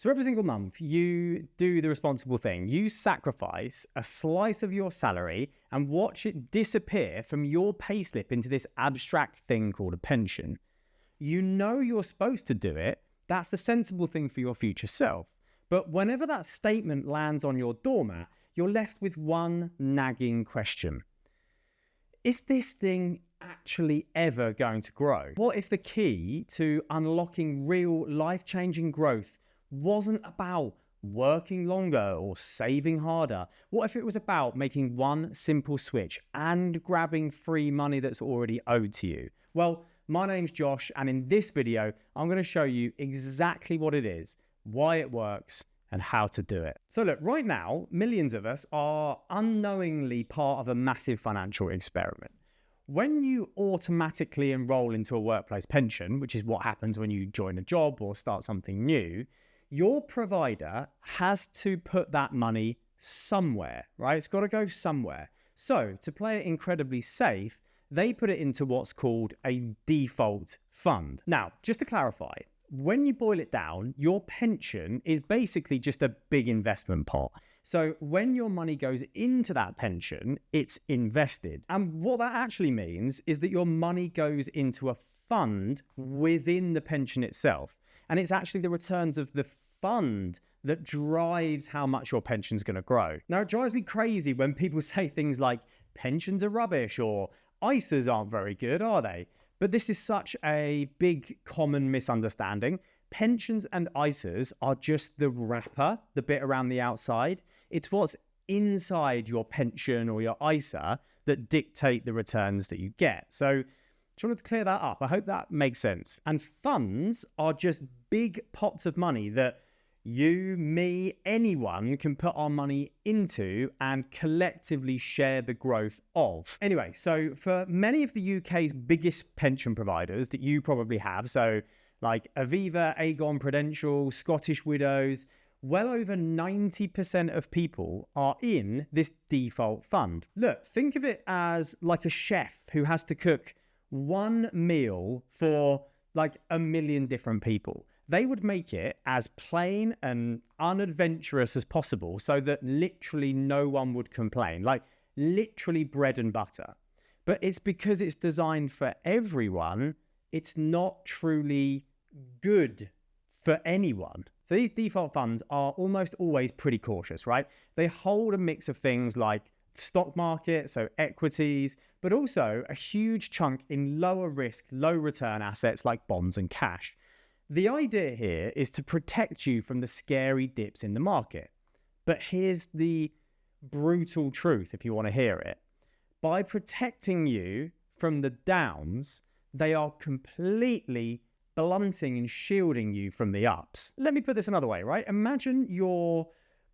So every single month, you do the responsible thing. You sacrifice a slice of your salary and watch it disappear from your payslip into this abstract thing called a pension. You know you're supposed to do it. That's the sensible thing for your future self. But whenever that statement lands on your doormat, you're left with one nagging question. Is this thing actually ever going to grow? What if the key to unlocking real life-changing growth wasn't about working longer or saving harder? What if it was about making one simple switch and grabbing free money that's already owed to you? Well, my name's Josh, and in this video, I'm going to show you exactly what it is, why it works, and how to do it. So look, right now, millions of us are unknowingly part of a massive financial experiment. When you automatically enroll into a workplace pension, which is what happens when you join a job or start something new, your provider has to put that money somewhere, right? It's got to go somewhere. So to play it incredibly safe, they put it into what's called a default fund. Now, just to clarify, when you boil it down, your pension is basically just a big investment pot. So when your money goes into that pension, it's invested. And what that actually means is that your money goes into a fund within the pension itself. And it's actually the returns of the fund that drives how much your pension's going to grow. Now, it drives me crazy when people say things like pensions are rubbish or ISAs aren't very good, are they? But this is such a big common misunderstanding. Pensions and ISAs are just the wrapper, the bit around the outside. It's what's inside your pension or your ISA that dictate the returns that you get. So just wanted to clear that up. I hope that makes sense. And funds are just big pots of money that you, me, anyone can put our money into and collectively share the growth of. Anyway, so for many of the UK's biggest pension providers that you probably have, so like Aviva, Aegon, Prudential, Scottish Widows, well over 90% of people are in this default fund. Look, think of it as like a chef who has to cook one meal for like a million different people. They would make it as plain and unadventurous as possible so that literally no one would complain, like literally bread and butter. But it's because it's designed for everyone, it's not truly good for anyone. So these default funds are almost always pretty cautious, right? They hold a mix of things like stock market, so equities, but also a huge chunk in lower risk, low return assets like bonds and cash. The idea here is to protect you from the scary dips in the market. But here's the brutal truth, if you want to hear it. By protecting you from the downs, they are completely blunting and shielding you from the ups. Let me put this another way, right? Imagine your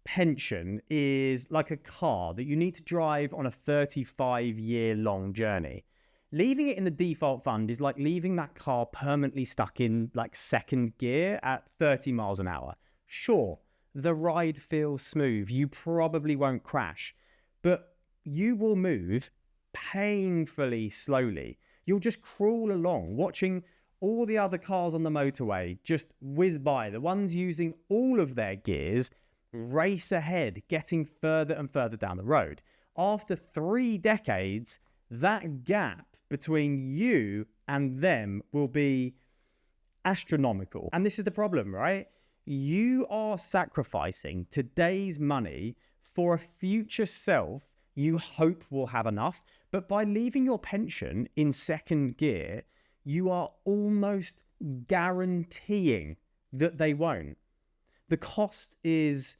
pension is like a car that you need to drive on a 35-year-long journey. Leaving it in the default fund is like leaving that car permanently stuck in like second gear at 30 miles an hour. Sure, the ride feels smooth. You probably won't crash, but you will move painfully slowly. You'll just crawl along, watching all the other cars on the motorway just whiz by. The ones using all of their gears race ahead, getting further and further down the road. After 3 decades, that gap between you and them will be astronomical. And this is the problem, right? You are sacrificing today's money for a future self you hope will have enough. But by leaving your pension in second gear, you are almost guaranteeing that they won't. The cost is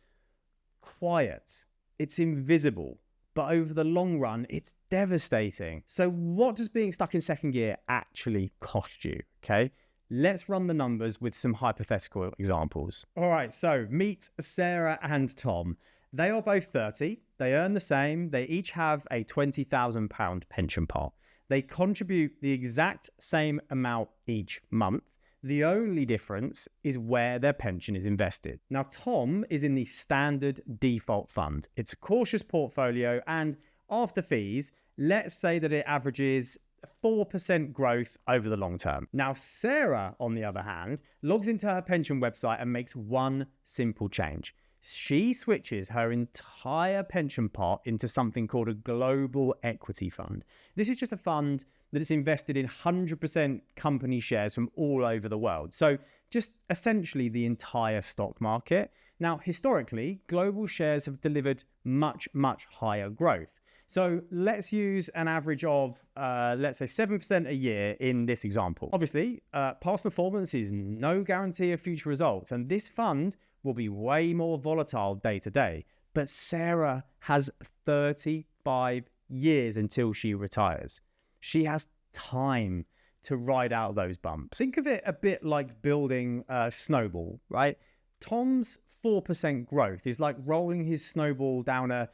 quiet. It's invisible. But over the long run, it's devastating. So what does being stuck in second gear actually cost you? Okay, let's run the numbers with some hypothetical examples. All right, so meet Sarah and Tom. They are both 30. They earn the same. They each have a £20,000 pension pot. They contribute the exact same amount each month. The only difference is where their pension is invested. Now, Tom is in the standard default fund. It's a cautious portfolio, and after fees, let's say that it averages 4% growth over the long term. Now, Sarah, on the other hand, logs into her pension website and makes one simple change. She switches her entire pension pot into something called a global equity fund. This is just a fund that is invested in 100% company shares from all over the world. So just essentially the entire stock market. Now, historically, global shares have delivered much, much higher growth. So let's use an average of, let's say 7% a year in this example. Obviously, past performance is no guarantee of future results, and this fund will be way more volatile day to day. But Sarah has 35 years until she retires. She has time to ride out those bumps. Think of it a bit like building a snowball, right? Tom's 4% growth is like rolling his snowball down a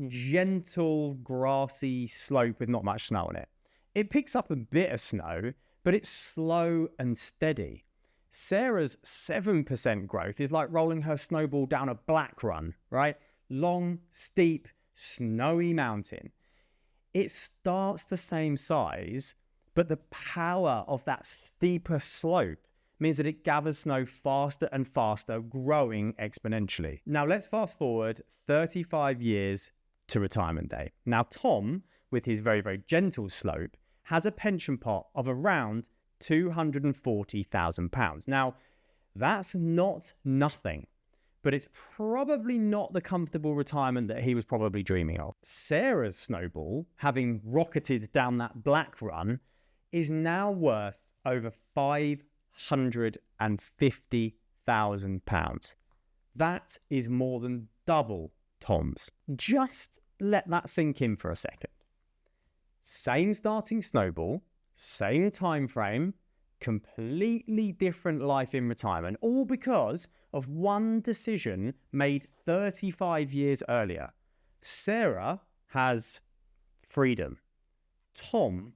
gentle, grassy slope with not much snow on it. It picks up a bit of snow, but it's slow and steady. Sarah's 7% growth is like rolling her snowball down a black run, right? Long, steep, snowy mountain. It starts the same size, but the power of that steeper slope means that it gathers snow faster and faster, growing exponentially. Now let's fast forward 35 years to retirement day. Now Tom, with his very, very gentle slope, has a pension pot of around £240,000. Now that's not nothing, but it's probably not the comfortable retirement that he was probably dreaming of. Sarah's snowball, having rocketed down that black run, is now worth over £550,000. That is more than double Tom's. Just let that sink in for a second. Same starting snowball, same time frame, completely different life in retirement, all because of one decision made 35 years earlier. Sarah has freedom. Tom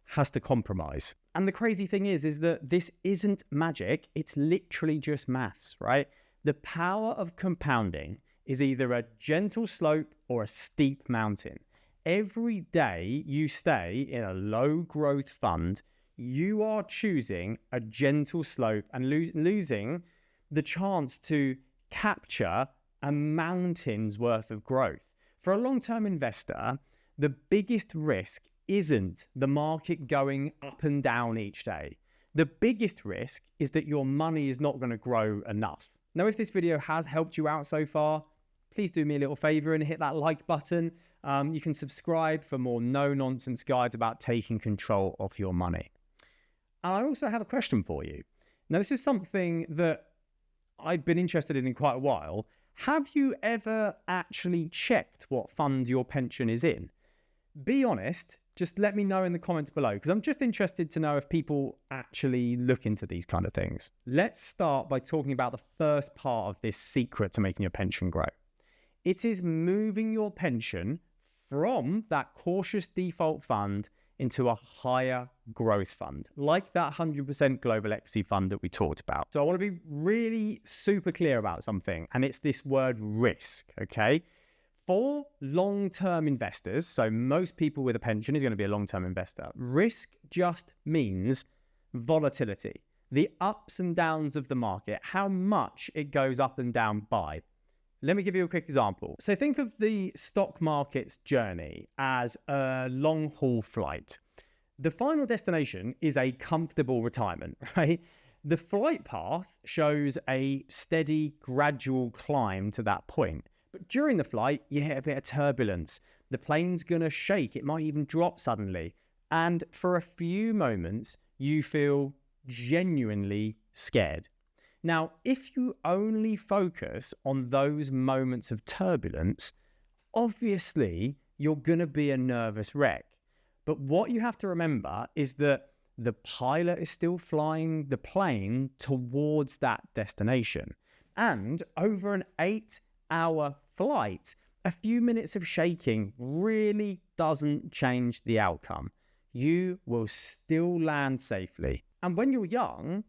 has to compromise. And the crazy thing is that this isn't magic. It's literally just maths, right? The power of compounding is either a gentle slope or a steep mountain. Every day you stay in a low growth fund, you are choosing a gentle slope and losing the chance to capture a mountain's worth of growth. For a long-term investor, the biggest risk isn't the market going up and down each day. The biggest risk is that your money is not going to grow enough. Now, if this video has helped you out so far, please do me a little favor and hit that like button. You can subscribe for more no-nonsense guides about taking control of your money. And I also have a question for you. Now, this is something that I've been interested in quite a while. Have you ever actually checked what fund your pension is in? Be honest, just let me know in the comments below, because I'm just interested to know if people actually look into these kind of things. Let's start by talking about the first part of this secret to making your pension grow. It is moving your pension from that cautious default fund into a higher growth fund, like that 100% global equity fund that we talked about. So I want to be really super clear about something, and it's this word risk, okay? For long-term investors, so most people with a pension is going to be a long-term investor, risk just means volatility, the ups and downs of the market, how much it goes up and down by. Let me give you a quick example. So think of the stock market's journey as a long-haul flight. The final destination is a comfortable retirement, right? The flight path shows a steady, gradual climb to that point. But during the flight, you hit a bit of turbulence. The plane's going to shake. It might even drop suddenly. And for a few moments, you feel genuinely scared. Now, if you only focus on those moments of turbulence, obviously you're going to be a nervous wreck. But what you have to remember is that the pilot is still flying the plane towards that destination. And over an 8-hour flight, a few minutes of shaking really doesn't change the outcome. You will still land safely. And when you're young,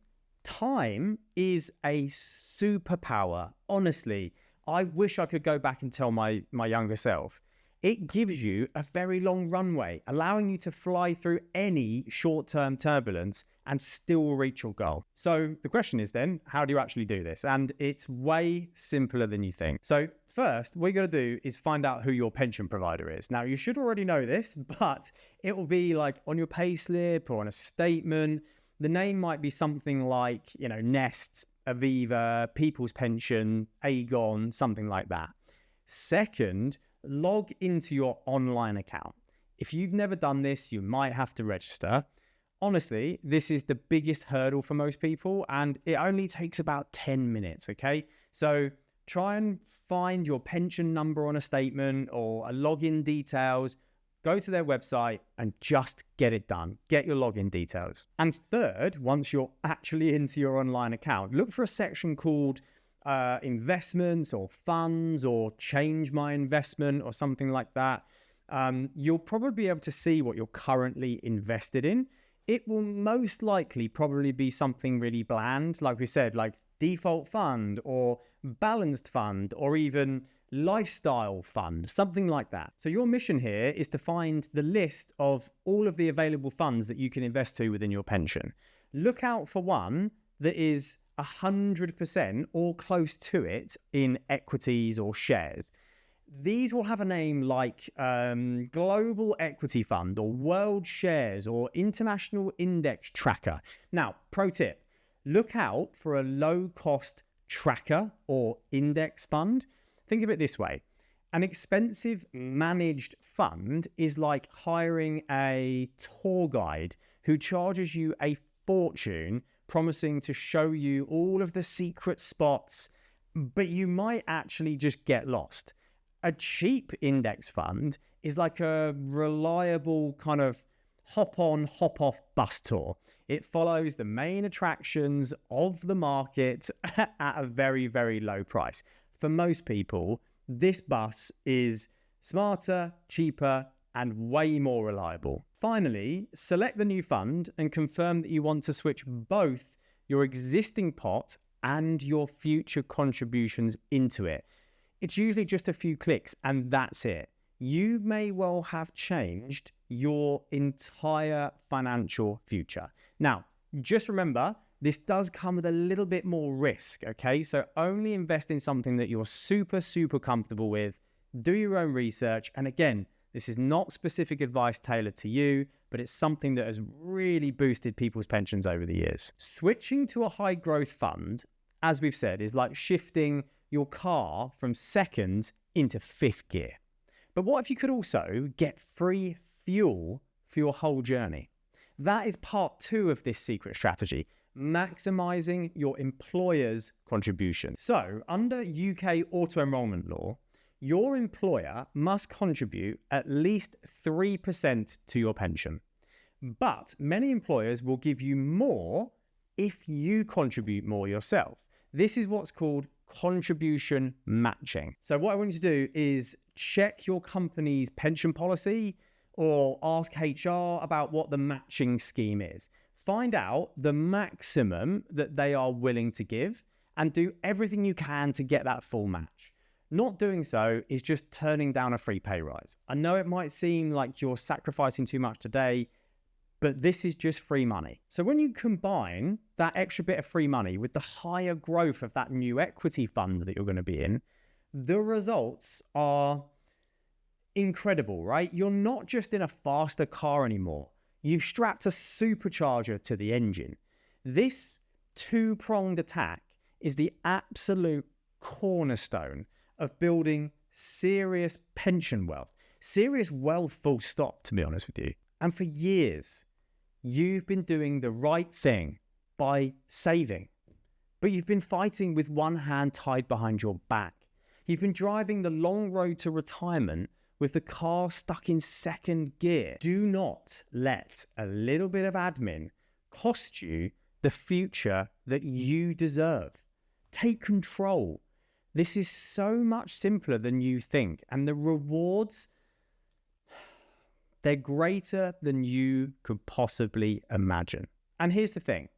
time is a superpower. Honestly, I wish I could go back and tell my younger self, It gives you a very long runway, allowing you to fly through any short-term turbulence and still reach your goal. So the question is then, how do you actually do this? And it's way simpler than you think. So first, what you got to do is find out who your pension provider is. Now, you should already know this, but it will be like on your payslip or on a statement. The name might be something like, Nest, Aviva, People's Pension, Aegon, something like that. Second, log into your online account. If you've never done this, you might have to register. Honestly, this is the biggest hurdle for most people, and it only takes about 10 minutes, okay? So try and find your pension number on a statement or a login details. Go to their website and just get it done. Get your login details. And third, once you're actually into your online account, look for a section called investments or funds or change my investment or something like that. You'll probably be able to see what you're currently invested in. It will most likely probably be something really bland, like we said, like default fund or balanced fund or even lifestyle fund, something like that. So your mission here is to find the list of all of the available funds that you can invest to within your pension. Look out for one that is 100% or close to it in equities or shares. These will have a name like Global Equity Fund or World Shares or International Index Tracker. Now, pro tip, look out for a low-cost tracker or index fund. Think of it this way. An expensive managed fund is like hiring a tour guide who charges you a fortune, promising to show you all of the secret spots, but you might actually just get lost. A cheap index fund is like a reliable kind of hop on, hop off bus tour. It follows the main attractions of the market at a very, very low price. For most people, this bus is smarter, cheaper, and way more reliable. Finally, select the new fund and confirm that you want to switch both your existing pot and your future contributions into it. It's usually just a few clicks and that's it. You may well have changed your entire financial future. Now, just remember, this does come with a little bit more risk, okay? So only invest in something that you're super, super comfortable with. Do your own research. And again, this is not specific advice tailored to you, but it's something that has really boosted people's pensions over the years. Switching to a high growth fund, as we've said, is like shifting your car from second into fifth gear. But what if you could also get free fuel for your whole journey? That is part 2 of this secret strategy, maximizing your employer's contribution. So under UK auto enrollment law, your employer must contribute at least 3% to your pension. But many employers will give you more if you contribute more yourself. This is what's called contribution matching. So what I want you to do is check your company's pension policy or ask HR about what the matching scheme is. Find out the maximum that they are willing to give and do everything you can to get that full match. Not doing so is just turning down a free pay rise. I know it might seem like you're sacrificing too much today, but this is just free money. So when you combine that extra bit of free money with the higher growth of that new equity fund that you're going to be in, the results are incredible, right? You're not just in a faster car anymore. You've strapped a supercharger to the engine. This two-pronged attack is the absolute cornerstone of building serious pension wealth. Serious wealth full stop, to be honest with you. And for years, you've been doing the right thing by saving, but you've been fighting with one hand tied behind your back. You've been driving the long road to retirement with the car stuck in second gear. Do not let a little bit of admin cost you the future that you deserve. Take control. This is so much simpler than you think, and the rewards, they're greater than you could possibly imagine. And here's the thing.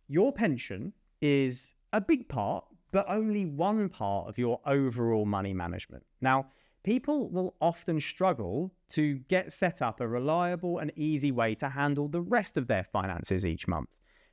Your pension is a big part, but only one part of your overall money management. Now, People will often struggle to get set up a reliable and easy way to handle the rest of their finances each month,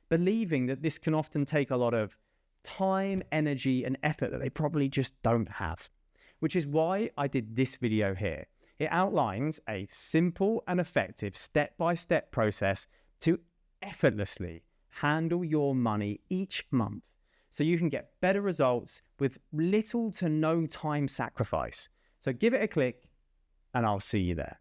believing that this can often take a lot of time, energy, and effort that they probably just don't have. Which is why I did this video here. It outlines a simple and effective step-by-step process to effortlessly handle your money each month so you can get better results with little to no time sacrifice. So give it a click and I'll see you there.